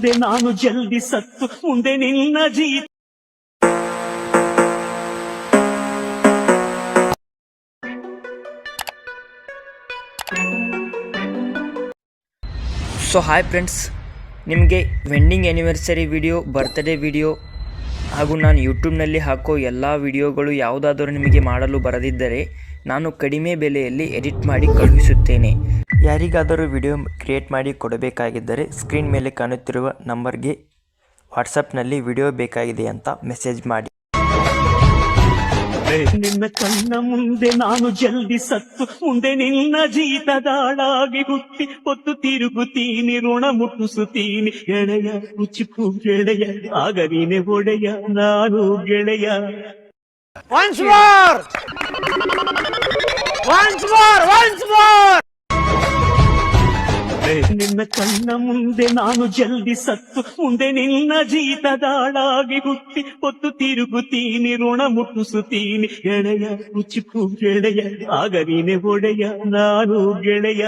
ಮುಂದೆ ನಾನು ಜಲ್ದಿ ಸತ್ತು ಮುಂದೆ ನಿನ್ನ ಜೀತ. ಸೊ ಹಾಯ್ ಫ್ರೆಂಡ್ಸ್, ನಿಮಗೆ wedding anniversary video, birthday video ಹಾಗೂ ನಾನು ಯೂಟ್ಯೂಬ್ನಲ್ಲಿ ಹಾಕೋ ಎಲ್ಲ ವಿಡಿಯೋಗಳು ಯಾವುದಾದರೂ ನಿಮಗೆ ಮಾಡಲು ಬರದಿದ್ದರೆ ನಾನು ಕಡಿಮೆ ಬೆಲೆಯಲ್ಲಿ ಎಡಿಟ್ ಮಾಡಿ ಕಳುಹಿಸುತ್ತೇನೆ. ಯಾರಿಗಾದರೂ ವಿಡಿಯೋ ಕ್ರಿಯೇಟ್ ಮಾಡಿ ಕೊಡಬೇಕಾಗಿದ್ದರೆ ಸ್ಕ್ರೀನ್ ಮೇಲೆ ಕಾಣುತ್ತಿರುವ ನಂಬರ್ಗೆ ವಾಟ್ಸಪ್ನಲ್ಲಿ ವಿಡಿಯೋ ಬೇಕಾಗಿದೆ ಅಂತ ಮೆಸೇಜ್ ಮಾಡಿ. ನಿನ್ನ ಕಣ್ಣ ಮುಂದೆ ನಾನು ಜಲ್ದಿ ಸತ್ತು ಮುಂದೆ ನಿನ್ನ ಜೀತದಾಳಾಗಿ ಹುಟ್ಟಿ ಹೊತ್ತು ತಿರುಗುತ್ತೀನಿ, ಋಣ ಮುಟ್ಟಿಸುತ್ತೀನಿ ಗೆಳೆಯ, ರುಚಿಪು ಗೆಳೆಯ, ಆಗ ನೀನೆ ಒಡೆಯ ನಾನು ಗೆಳೆಯ. Once more! Once more! Once more! ನಿನ್ನ ಕಣ್ಣ ಮುಂದೆ ನಾನು ಜಲ್ದಿ ಸತ್ತು ಮುಂದೆ ನಿನ್ನ ಜೀತದಾಳಾಗಿ ಹುಟ್ಟಿ ಹೊತ್ತು ತಿರುಗುತ್ತೀನಿ, ಋಣ ಮುಟ್ಟಿಸುತ್ತೀನಿ ಗೆಳೆಯ, ರುಚಿಪು ಗೆಳೆಯ, ಆಗ ನೀನೆ ಒಡೆಯ ನಾನು ಗೆಳೆಯ.